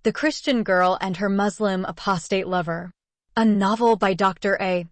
The Christian Girl and Her Muslim Apostate Lover. A novel by Dr. A.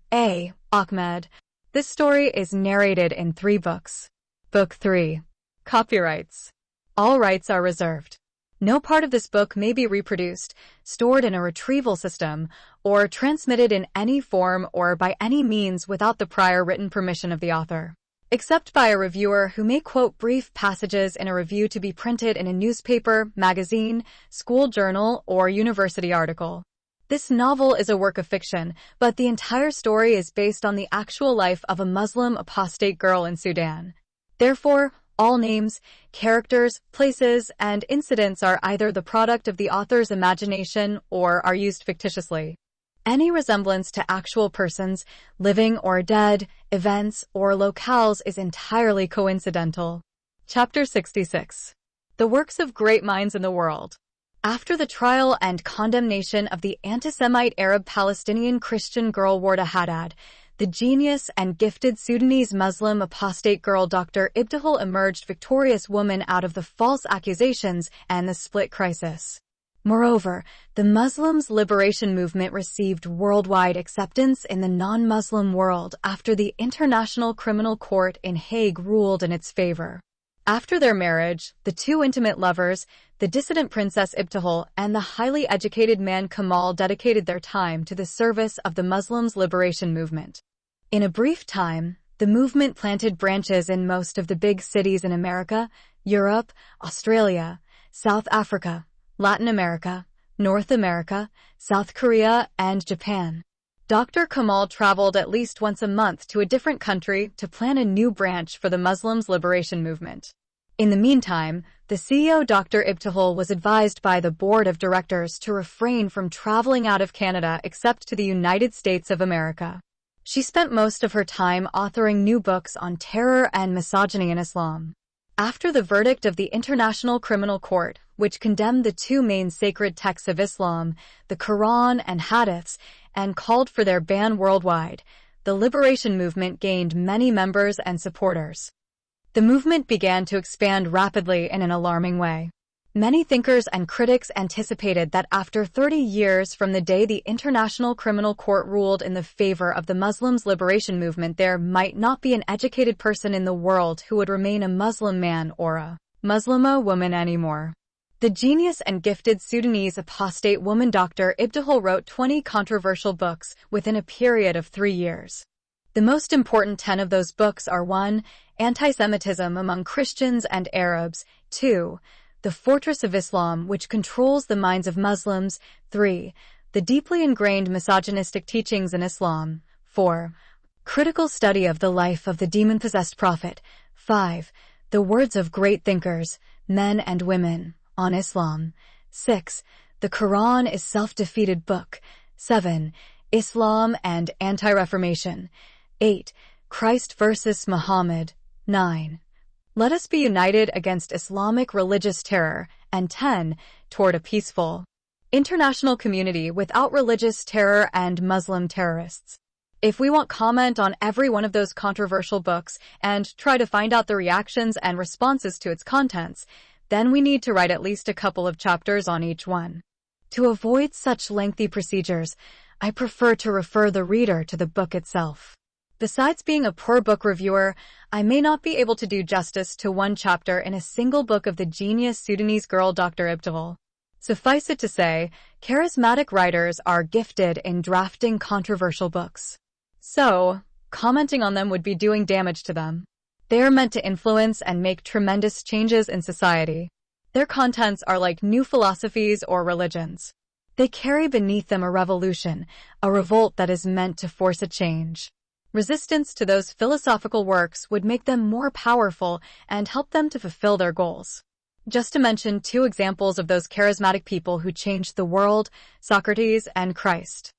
Ahmed. This story is narrated in 3 books. Book 3. Copyrights. All rights are reserved. No part of this book may be reproduced, stored in a retrieval system, or transmitted in any form or by any means without the prior written permission of the author, except by a reviewer who may quote brief passages in a review to be printed in a newspaper, magazine, school journal, or university article. This novel is a work of fiction, but the entire story is based on the actual life of a Muslim apostate girl in Sudan. Therefore, all names, characters, places, and incidents are either the product of the author's imagination or are used fictitiously. Any resemblance to actual persons, living or dead, events, or locales is entirely coincidental. Chapter 66. The Works of Great Minds in the World. After the trial and condemnation of the anti-Semite Arab-Palestinian Christian girl Warda Haddad, the genius and gifted Sudanese Muslim apostate girl Dr. Ibtihal emerged victorious woman out of the false accusations and the split crisis. Moreover, the Muslims' liberation movement received worldwide acceptance in the non-Muslim world after the International Criminal Court in Hague ruled in its favor. After their marriage, the 2 intimate lovers, the dissident Princess Ibtihal and the highly educated man Kamal, dedicated their time to the service of the Muslims' liberation movement. In a brief time, the movement planted branches in most of the big cities in America, Europe, Australia, South Africa, Latin America, North America, South Korea, and Japan. Dr. Kamal traveled at least once a month to a different country to plan a new branch for the Muslims' liberation movement. In the meantime, the CEO Dr. Ibtihal was advised by the board of directors to refrain from traveling out of Canada except to the United States of America. She spent most of her time authoring new books on terror and misogyny in Islam. After the verdict of the International Criminal Court, which condemned the 2 main sacred texts of Islam, the Quran and Hadiths, and called for their ban worldwide, the liberation movement gained many members and supporters. The movement began to expand rapidly in an alarming way. Many thinkers and critics anticipated that after 30 years from the day the International Criminal Court ruled in the favor of the Muslims' liberation movement, there might not be an educated person in the world who would remain a Muslim man or a Muslima woman anymore. The genius and gifted Sudanese apostate woman Dr. Ibtihal wrote 20 controversial books within a period of 3 years. The most important 10 of those books are 1. Anti-Semitism among Christians and Arabs, 2. The Fortress of Islam, which controls the minds of Muslims, 3. The deeply ingrained misogynistic teachings in Islam, 4. Critical study of the life of the demon-possessed prophet, 5. The words of great thinkers, men and women, on Islam, 6. The Quran is self-defeated book, 7. Islam and anti-Reformation, 8. Christ versus Muhammad, 9. Let us be united against Islamic religious terror, and 10. Toward a peaceful international community without religious terror and Muslim terrorists. If we want comment on every one of those controversial books and try to find out the reactions and responses to its contents, then we need to write at least a couple of chapters on each one. To avoid such lengthy procedures, I prefer to refer the reader to the book itself. Besides being a poor book reviewer, I may not be able to do justice to one chapter in a single book of the genius Sudanese girl Dr. Ibtihal. Suffice it to say, charismatic writers are gifted in drafting controversial books. So, commenting on them would be doing damage to them. They are meant to influence and make tremendous changes in society. Their contents are like new philosophies or religions. They carry beneath them a revolution, a revolt that is meant to force a change. Resistance to those philosophical works would make them more powerful and help them to fulfill their goals. Just to mention 2 examples of those charismatic people who changed the world, Socrates and Christ.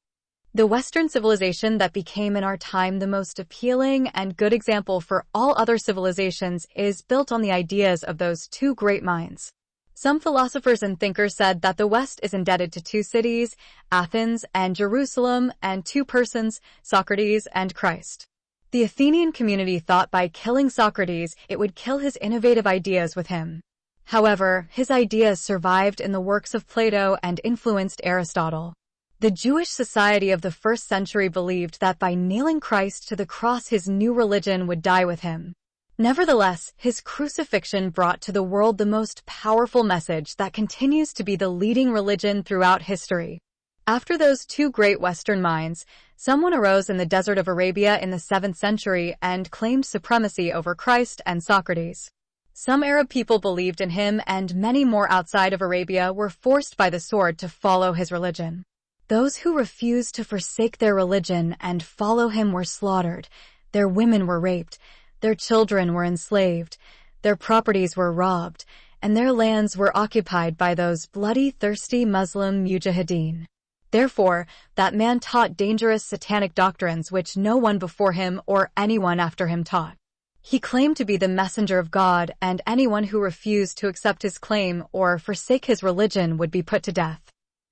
The Western civilization that became in our time the most appealing and good example for all other civilizations is built on the ideas of those 2 great minds. Some philosophers and thinkers said that the West is indebted to 2 cities, Athens and Jerusalem, and 2 persons, Socrates and Christ. The Athenian community thought by killing Socrates, it would kill his innovative ideas with him. However, his ideas survived in the works of Plato and influenced Aristotle. The Jewish society of the first century believed that by nailing Christ to the cross his new religion would die with him. Nevertheless, his crucifixion brought to the world the most powerful message that continues to be the leading religion throughout history. After those two great Western minds, someone arose in the desert of Arabia in the 7th century and claimed supremacy over Christ and Socrates. Some Arab people believed in him, and many more outside of Arabia were forced by the sword to follow his religion. Those who refused to forsake their religion and follow him were slaughtered, their women were raped, their children were enslaved, their properties were robbed, and their lands were occupied by those bloody, thirsty Muslim mujahideen. Therefore, that man taught dangerous satanic doctrines which no one before him or anyone after him taught. He claimed to be the messenger of God, and anyone who refused to accept his claim or forsake his religion would be put to death.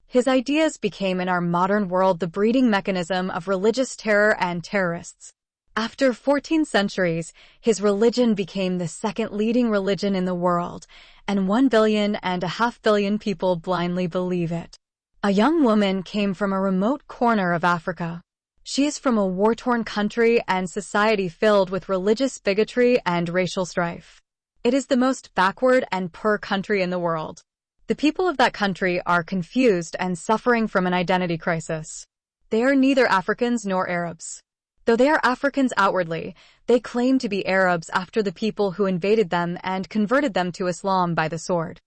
His ideas became in our modern world the breeding mechanism of religious terror and terrorists. After 14 centuries, his religion became the second leading religion in the world, and 1.5 billion people blindly believe it. A young woman came from a remote corner of Africa. She is from a war-torn country and society filled with religious bigotry and racial strife. It is the most backward and poor country in the world. The people of that country are confused and suffering from an identity crisis. They are neither Africans nor Arabs. Though they are Africans outwardly, they claim to be Arabs after the people who invaded them and converted them to Islam by the sword.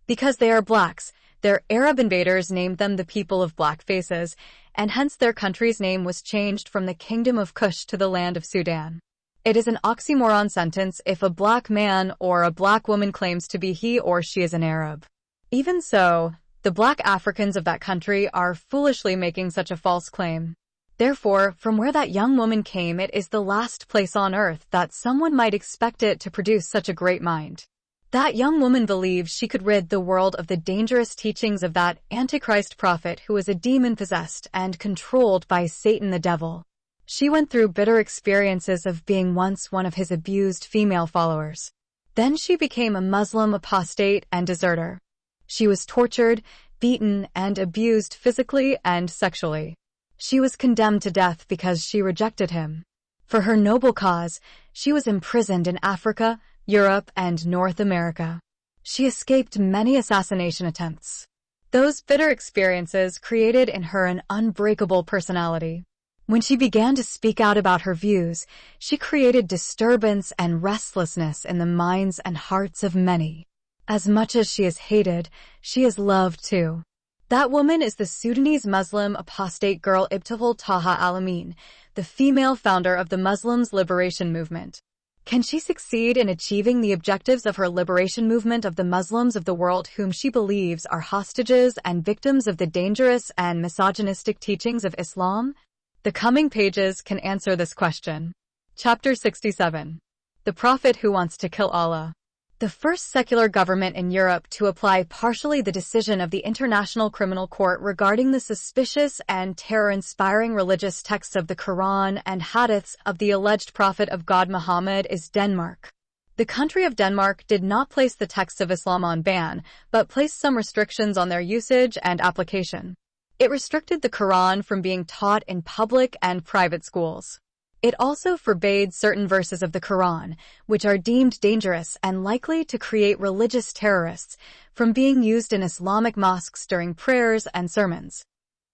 Because they are blacks, their Arab invaders named them the people of black faces, and hence their country's name was changed from the Kingdom of Kush to the land of Sudan. It is an oxymoron sentence if a black man or a black woman claims to be he or she is an Arab. Even so, the black Africans of that country are foolishly making such a false claim. Therefore, from where that young woman came, it is the last place on earth that someone might expect it to produce such a great mind. That young woman believed she could rid the world of the dangerous teachings of that Antichrist prophet who was a demon-possessed and controlled by Satan the devil. She went through bitter experiences of being once one of his abused female followers. Then she became a Muslim apostate and deserter. She was tortured, beaten, and abused physically and sexually. She was condemned to death because she rejected him. For her noble cause, she was imprisoned in Africa, Europe, and North America. She escaped many assassination attempts. Those bitter experiences created in her an unbreakable personality. When she began to speak out about her views, she created disturbance and restlessness in the minds and hearts of many. As much as she is hated, she is loved too. That woman is the Sudanese Muslim apostate girl Ibtihal Taha Al-Amin, the female founder of the Muslims' liberation movement. Can she succeed in achieving the objectives of her liberation movement of the Muslims of the world whom she believes are hostages and victims of the dangerous and misogynistic teachings of Islam? The coming pages can answer this question. Chapter 67. The Prophet Who Wants to Kill Allah. The first secular government in Europe to apply partially the decision of the International Criminal Court regarding the suspicious and terror-inspiring religious texts of the Quran and hadiths of the alleged prophet of God Muhammad is Denmark. The country of Denmark did not place the texts of Islam on ban, but placed some restrictions on their usage and application. It restricted the Quran from being taught in public and private schools. It also forbade certain verses of the Quran, which are deemed dangerous and likely to create religious terrorists, from being used in Islamic mosques during prayers and sermons.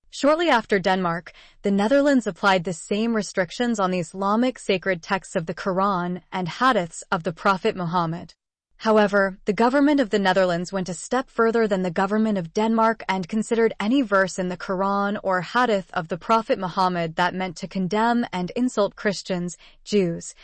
Shortly after Denmark, the Netherlands applied the same restrictions on the Islamic sacred texts of the Quran and hadiths of the Prophet Muhammad. However, the government of the Netherlands went a step further than the government of Denmark and considered any verse in the Quran or hadith of the Prophet Muhammad that meant to condemn and insult Christians, Jews,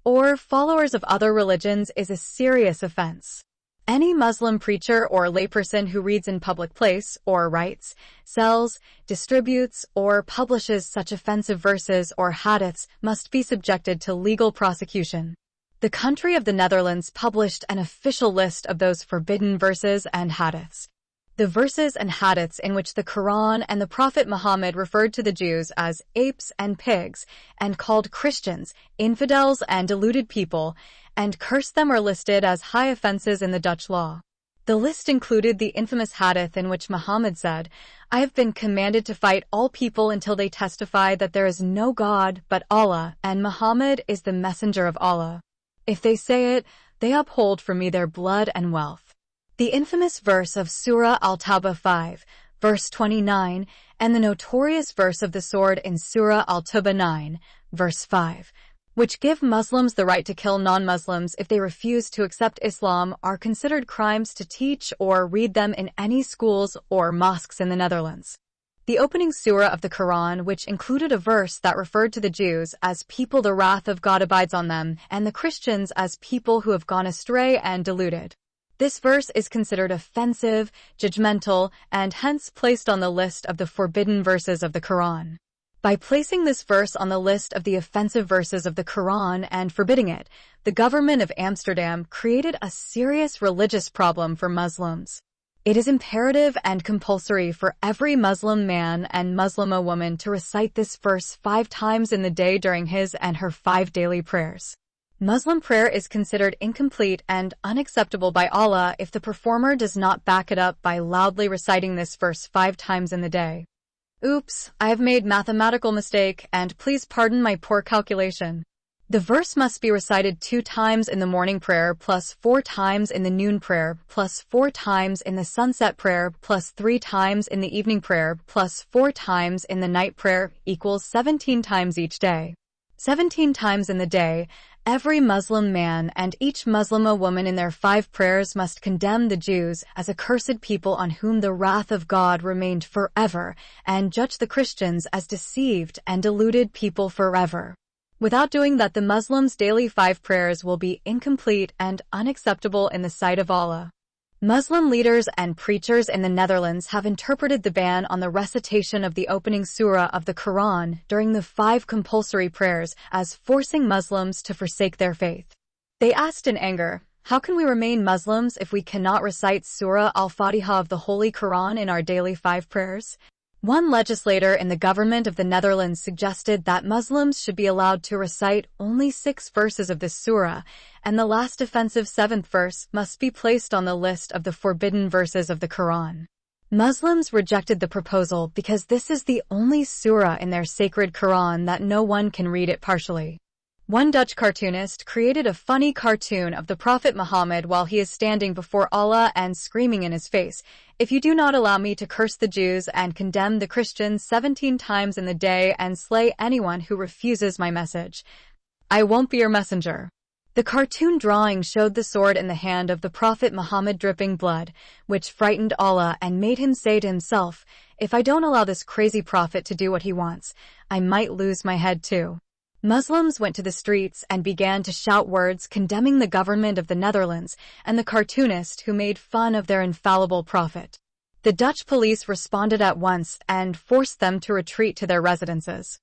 or followers of other religions is a serious offense. Any Muslim preacher or layperson who reads in public place or writes, sells, distributes, or publishes such offensive verses or hadiths must be subjected to legal prosecution. The country of the Netherlands published an official list of those forbidden verses and hadiths. The verses and hadiths in which the Quran and the Prophet Muhammad referred to the Jews as apes and pigs, and called Christians infidels and deluded people, and cursed them are listed as high offenses in the Dutch law. The list included the infamous hadith in which Muhammad said, "I have been commanded to fight all people until they testify that there is no God but Allah, and Muhammad is the messenger of Allah. If they say it, they uphold for me their blood and wealth." The infamous verse of Surah Al-Tawbah 5, verse 29, and the notorious verse of the sword in Surah Al-Tawbah 9, verse 5, which give Muslims the right to kill non-Muslims if they refuse to accept Islam, are considered crimes to teach or read them in any schools or mosques in the Netherlands. The opening surah of the Quran, which included a verse that referred to the Jews as people the wrath of God abides on them, and the Christians as people who have gone astray and deluded. This verse is considered offensive, judgmental, and hence placed on the list of the forbidden verses of the Quran. By placing this verse on the list of the offensive verses of the Quran and forbidding it, the government of Amsterdam created a serious religious problem for Muslims. It is imperative and compulsory for every Muslim man and Muslima woman to recite this verse 5 times in the day during his and her 5 daily prayers. Muslim prayer is considered incomplete and unacceptable by Allah if the performer does not back it up by loudly reciting this verse 5 times in the day. Oops, I have made mathematical mistake, and please pardon my poor calculation. The verse must be recited 2 times in the morning prayer, plus 4 times in the noon prayer, plus 4 times in the sunset prayer, plus 3 times in the evening prayer, plus 4 times in the night prayer, equals 17 times each day. 17 times in the day, every Muslim man and each Muslima woman in their 5 prayers must condemn the Jews as accursed people on whom the wrath of God remained forever, and judge the Christians as deceived and deluded people forever. Without doing that, the Muslims' daily 5 prayers will be incomplete and unacceptable in the sight of Allah. Muslim leaders and preachers in the Netherlands have interpreted the ban on the recitation of the opening surah of the Quran during the 5 compulsory prayers as forcing Muslims to forsake their faith. They asked in anger, "How can we remain Muslims if we cannot recite Surah Al-Fatiha of the Holy Quran in our daily 5 prayers?" One legislator in the government of the Netherlands suggested that Muslims should be allowed to recite only 6 verses of this surah, and the last offensive 7th verse must be placed on the list of the forbidden verses of the Quran. Muslims rejected the proposal because this is the only surah in their sacred Quran that no one can read it partially. One Dutch cartoonist created a funny cartoon of the Prophet Muhammad while he is standing before Allah and screaming in his face, "If you do not allow me to curse the Jews and condemn the Christians 17 times in the day and slay anyone who refuses my message, I won't be your messenger." The cartoon drawing showed the sword in the hand of the Prophet Muhammad dripping blood, which frightened Allah and made him say to himself, "If I don't allow this crazy prophet to do what he wants, I might lose my head too." Muslims went to the streets and began to shout words condemning the government of the Netherlands and the cartoonist who made fun of their infallible prophet. The Dutch police responded at once and forced them to retreat to their residences.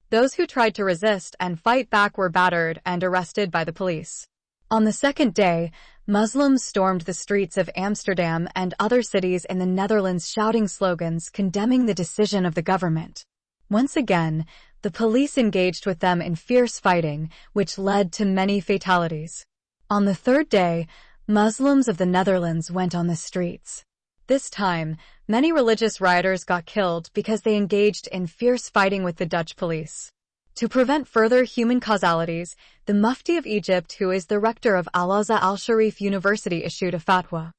Those who tried to resist and fight back were battered and arrested by the police. On the 2nd day, Muslims stormed the streets of Amsterdam and other cities in the Netherlands shouting slogans condemning the decision of the government. Once again, the police engaged with them in fierce fighting, which led to many fatalities. On the 3rd day, Muslims of the Netherlands went on the streets. This time, many religious rioters got killed because they engaged in fierce fighting with the Dutch police. To prevent further human causalities, the Mufti of Egypt, who is the rector of Al-Azhar Al-Sharif University, issued a fatwa.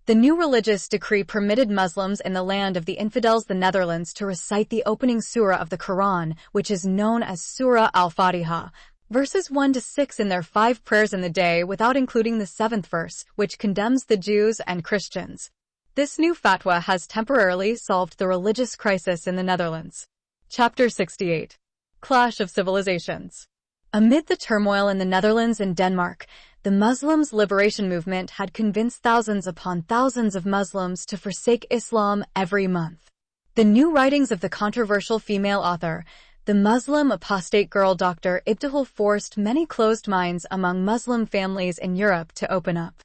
The new religious decree permitted Muslims in the land of the infidels, the Netherlands, to recite the opening surah of the Quran, which is known as Surah Al-Fatiha, verses 1 to 6 in their 5 prayers in the day without including the 7th verse, which condemns the Jews and Christians. This new fatwa has temporarily solved the religious crisis in the Netherlands. Chapter 68. Clash of Civilizations. Amid the turmoil in the Netherlands and Denmark, the Muslims' liberation movement had convinced thousands upon thousands of Muslims to forsake Islam every month. The new writings of the controversial female author, the Muslim apostate girl Dr. Ibtihal, forced many closed minds among Muslim families in Europe to open up.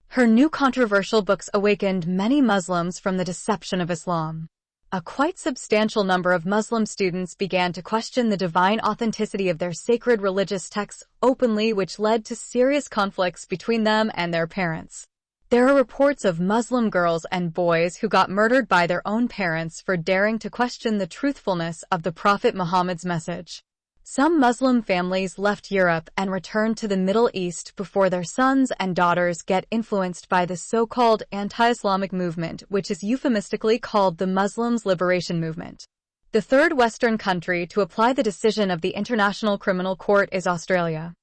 Her new controversial books awakened many Muslims from the deception of Islam. A quite substantial number of Muslim students began to question the divine authenticity of their sacred religious texts openly, which led to serious conflicts between them and their parents. There are reports of Muslim girls and boys who got murdered by their own parents for daring to question the truthfulness of the Prophet Muhammad's message. Some Muslim families left Europe and returned to the Middle East before their sons and daughters get influenced by the so-called anti-Islamic movement, which is euphemistically called the Muslims' Liberation Movement. The third Western country to apply the decision of the International Criminal Court is Australia.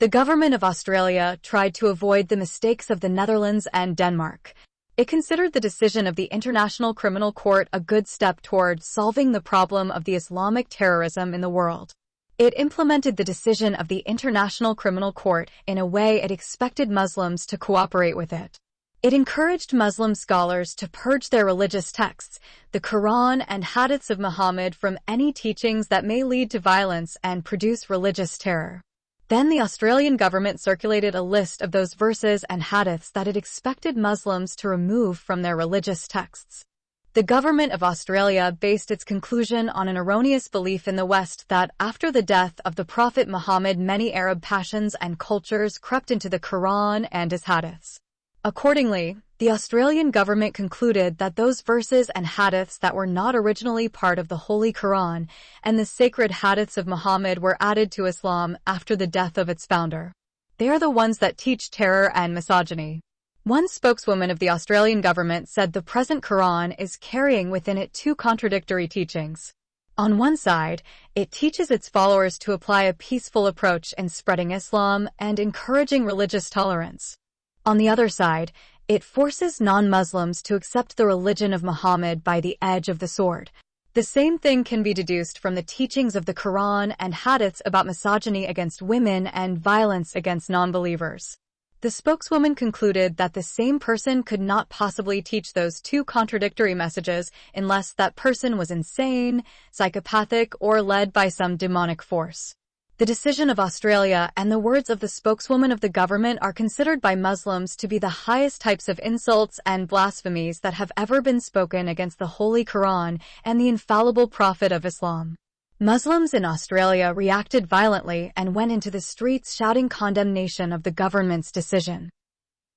The government of Australia tried to avoid the mistakes of the Netherlands and Denmark. It considered the decision of the International Criminal Court a good step toward solving the problem of the Islamic terrorism in the world. It implemented the decision of the International Criminal Court in a way it expected Muslims to cooperate with it. It encouraged Muslim scholars to purge their religious texts, the Quran and Hadiths of Muhammad, from any teachings that may lead to violence and produce religious terror. Then the Australian government circulated a list of those verses and hadiths that it expected Muslims to remove from their religious texts. The government of Australia based its conclusion on an erroneous belief in the West that after the death of the Prophet Muhammad, many Arab passions and cultures crept into the Quran and his hadiths. Accordingly, the Australian government concluded that those verses and hadiths that were not originally part of the Holy Quran and the sacred hadiths of Muhammad were added to Islam after the death of its founder. They are the ones that teach terror and misogyny. One spokeswoman of the Australian government said the present Quran is carrying within it two contradictory teachings. On one side, it teaches its followers to apply a peaceful approach in spreading Islam and encouraging religious tolerance. On the other side, it forces non-Muslims to accept the religion of Muhammad by the edge of the sword. The same thing can be deduced from the teachings of the Quran and hadiths about misogyny against women and violence against non-believers. The spokeswoman concluded that the same person could not possibly teach those two contradictory messages unless that person was insane, psychopathic, or led by some demonic force. The decision of Australia and the words of the spokeswoman of the government are considered by Muslims to be the highest types of insults and blasphemies that have ever been spoken against the Holy Quran and the infallible Prophet of Islam. Muslims in Australia reacted violently and went into the streets shouting condemnation of the government's decision.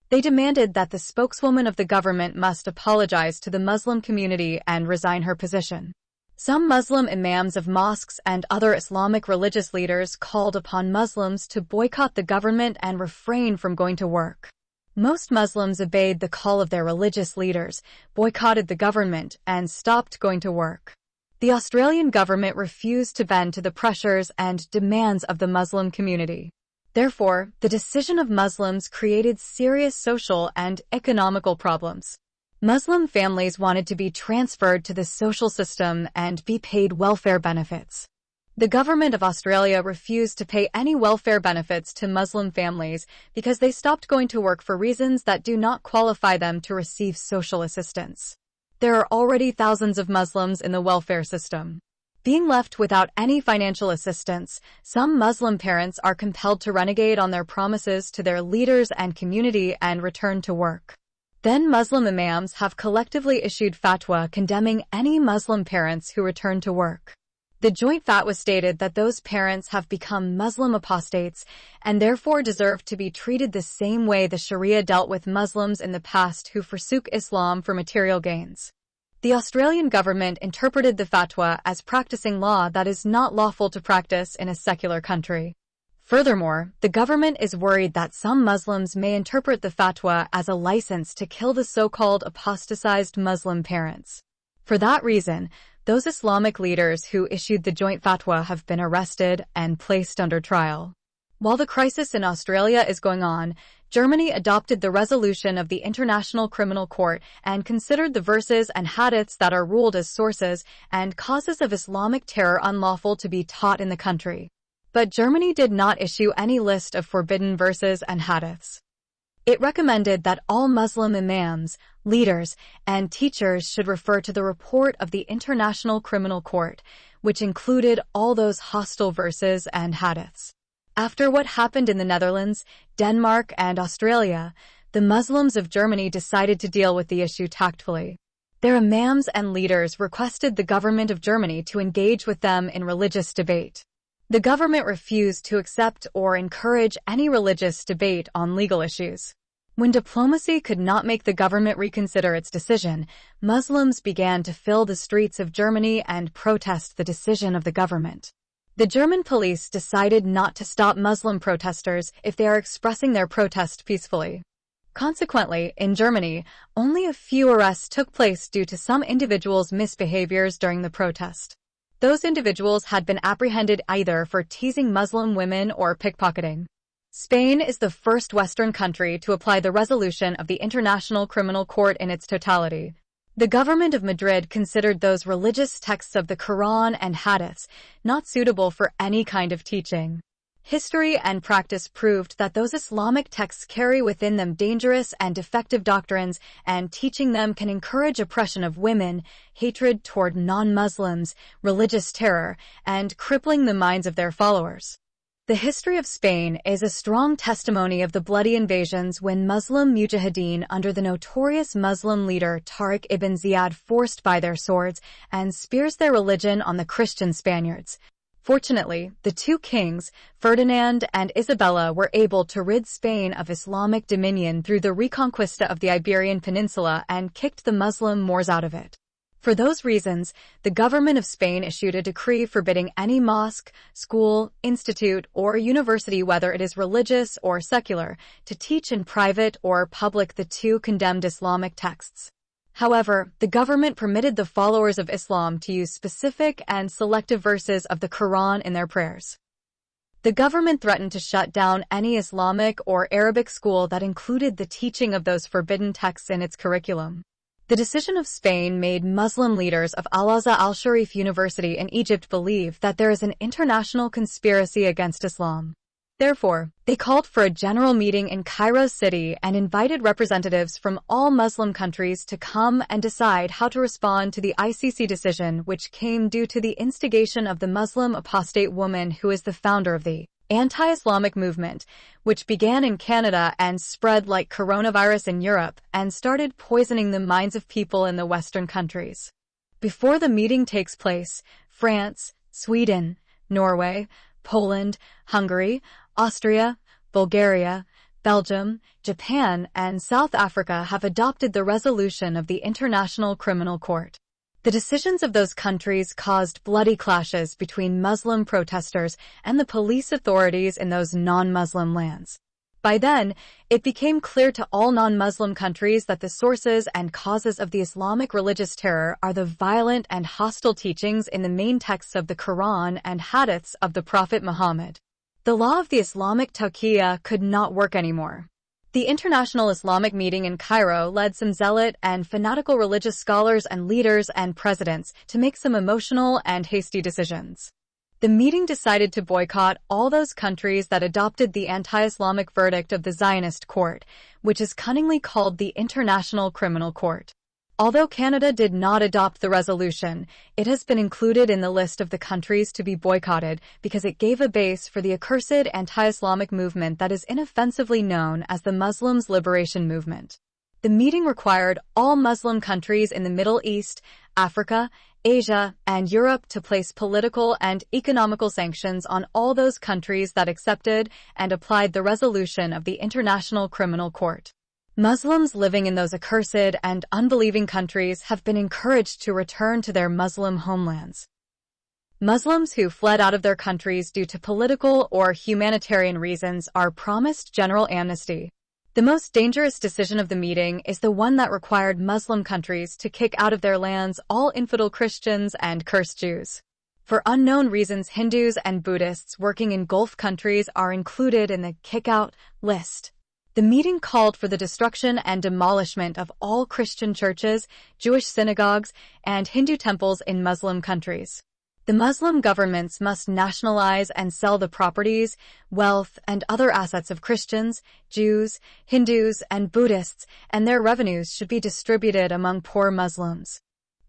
They demanded that the spokeswoman of the government must apologize to the Muslim community and resign her position. Some Muslim imams of mosques and other Islamic religious leaders called upon Muslims to boycott the government and refrain from going to work. Most Muslims obeyed the call of their religious leaders, boycotted the government, and stopped going to work. The Australian government refused to bend to the pressures and demands of the Muslim community. Therefore, the decision of Muslims created serious social and economical problems. Muslim families wanted to be transferred to the social system and be paid welfare benefits. The government of Australia refused to pay any welfare benefits to Muslim families because they stopped going to work for reasons that do not qualify them to receive social assistance. There are already thousands of Muslims in the welfare system. Being left without any financial assistance, some Muslim parents are compelled to renegade on their promises to their leaders and community and return to work. Then Muslim imams have collectively issued fatwa condemning any Muslim parents who return to work. The joint fatwa stated that those parents have become Muslim apostates and therefore deserve to be treated the same way the Sharia dealt with Muslims in the past who forsook Islam for material gains. The Australian government interpreted the fatwa as practicing law that is not lawful to practice in a secular country. Furthermore, the government is worried that some Muslims may interpret the fatwa as a license to kill the so-called apostatized Muslim parents. For that reason, those Islamic leaders who issued the joint fatwa have been arrested and placed under trial. While the crisis in Australia is going on, Germany adopted the resolution of the International Criminal Court and considered the verses and hadiths that are ruled as sources and causes of Islamic terror unlawful to be taught in the country. But Germany did not issue any list of forbidden verses and hadiths. It recommended that all Muslim imams, leaders, and teachers should refer to the report of the International Criminal Court, which included all those hostile verses and hadiths. After what happened in the Netherlands, Denmark, and Australia, the Muslims of Germany decided to deal with the issue tactfully. Their imams and leaders requested the government of Germany to engage with them in religious debate. The government refused to accept or encourage any religious debate on legal issues. When diplomacy could not make the government reconsider its decision, Muslims began to fill the streets of Germany and protest the decision of the government. The German police decided not to stop Muslim protesters if they are expressing their protest peacefully. Consequently, in Germany, only a few arrests took place due to some individuals' misbehaviors during the protest. Those individuals had been apprehended either for teasing Muslim women or pickpocketing. Spain is the first Western country to apply the resolution of the International Criminal Court in its totality. The government of Madrid considered those religious texts of the Quran and Hadiths not suitable for any kind of teaching. History and practice proved that those Islamic texts carry within them dangerous and defective doctrines, and teaching them can encourage oppression of women, hatred toward non-Muslims, religious terror, and crippling the minds of their followers. The history of Spain is a strong testimony of the bloody invasions when Muslim mujahideen under the notorious Muslim leader Tariq ibn Ziyad forced by their swords and spears their religion on the Christian Spaniards. Fortunately, the two kings, Ferdinand and Isabella, were able to rid Spain of Islamic dominion through the Reconquista of the Iberian Peninsula and kicked the Muslim Moors out of it. For those reasons, the government of Spain issued a decree forbidding any mosque, school, institute, or university, whether it is religious or secular, to teach in private or public the two condemned Islamic texts. However, the government permitted the followers of Islam to use specific and selective verses of the Quran in their prayers. The government threatened to shut down any Islamic or Arabic school that included the teaching of those forbidden texts in its curriculum. The decision of Spain made Muslim leaders of Al-Azhar al-Sharif University in Egypt believe that there is an international conspiracy against Islam. Therefore, they called for a general meeting in Cairo city and invited representatives from all Muslim countries to come and decide how to respond to the ICC decision, which came due to the instigation of the Muslim apostate woman who is the founder of the anti-Islamic movement, which began in Canada and spread like coronavirus in Europe and started poisoning the minds of people in the Western countries. Before the meeting takes place, France, Sweden, Norway, Poland, Hungary, Austria, Bulgaria, Belgium, Japan, and South Africa have adopted the resolution of the International Criminal Court. The decisions of those countries caused bloody clashes between Muslim protesters and the police authorities in those non-Muslim lands. By then, it became clear to all non-Muslim countries that the sources and causes of the Islamic religious terror are the violent and hostile teachings in the main texts of the Quran and Hadiths of the Prophet Muhammad. The law of the Islamic Taqiyya could not work anymore. The International Islamic Meeting in Cairo led some zealot and fanatical religious scholars and leaders and presidents to make some emotional and hasty decisions. The meeting decided to boycott all those countries that adopted the anti-Islamic verdict of the Zionist court, which is cunningly called the International Criminal Court. Although Canada did not adopt the resolution, it has been included in the list of the countries to be boycotted because it gave a base for the accursed anti-Islamic movement that is inoffensively known as the Muslims' Liberation Movement. The meeting required all Muslim countries in the Middle East, Africa, Asia, and Europe to place political and economical sanctions on all those countries that accepted and applied the resolution of the International Criminal Court. Muslims living in those accursed and unbelieving countries have been encouraged to return to their Muslim homelands. Muslims who fled out of their countries due to political or humanitarian reasons are promised general amnesty. The most dangerous decision of the meeting is the one that required Muslim countries to kick out of their lands all infidel Christians and cursed Jews. For unknown reasons, Hindus and Buddhists working in Gulf countries are included in the kick-out list. The meeting called for the destruction and demolishment of all Christian churches, Jewish synagogues, and Hindu temples in Muslim countries. The Muslim governments must nationalize and sell the properties, wealth, and other assets of Christians, Jews, Hindus, and Buddhists, and their revenues should be distributed among poor Muslims.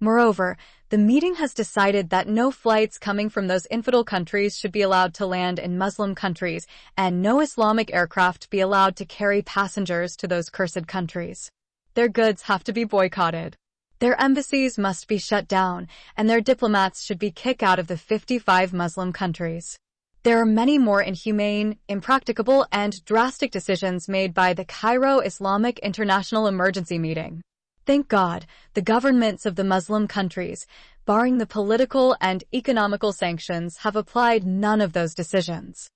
Moreover, the meeting has decided that no flights coming from those infidel countries should be allowed to land in Muslim countries, and no Islamic aircraft be allowed to carry passengers to those cursed countries. Their goods have to be boycotted. Their embassies must be shut down, and their diplomats should be kicked out of the 55 Muslim countries. There are many more inhumane, impracticable, and drastic decisions made by the Cairo Islamic International Emergency Meeting. Thank God, the governments of the Muslim countries, barring the political and economical sanctions, have applied none of those decisions.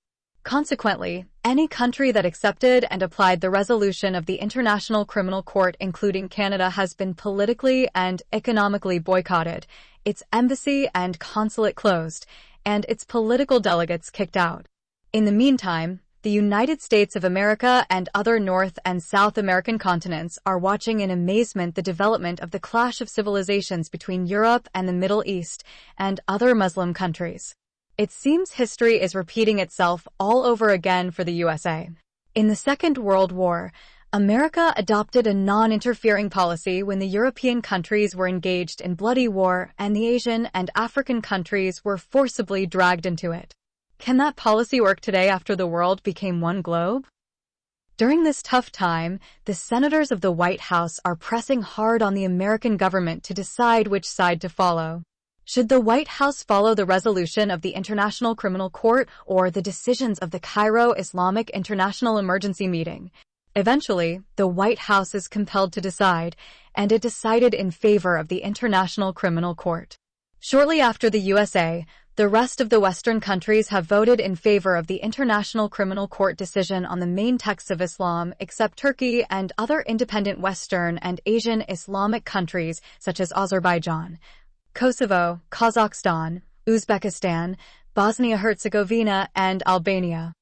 Consequently, any country that accepted and applied the resolution of the International Criminal Court, including Canada, has been politically and economically boycotted, its embassy and consulate closed, and its political delegates kicked out. In the meantime, the United States of America and other North and South American continents are watching in amazement the development of the clash of civilizations between Europe and the Middle East and other Muslim countries. It seems history is repeating itself all over again for the USA. In the Second World War, America adopted a non-interfering policy when the European countries were engaged in bloody war and the Asian and African countries were forcibly dragged into it. Can that policy work today after the world became one globe? During this tough time, the senators of the White House are pressing hard on the American government to decide which side to follow. Should the White House follow the resolution of the International Criminal Court or the decisions of the Cairo Islamic International Emergency Meeting? Eventually, the White House is compelled to decide, and it decided in favor of the International Criminal Court. Shortly after the USA, the rest of the Western countries have voted in favor of the International Criminal Court decision on the main texts of Islam, except Turkey and other independent Western and Asian Islamic countries such as Azerbaijan, Kosovo, Kazakhstan, Uzbekistan, Bosnia-Herzegovina, and Albania.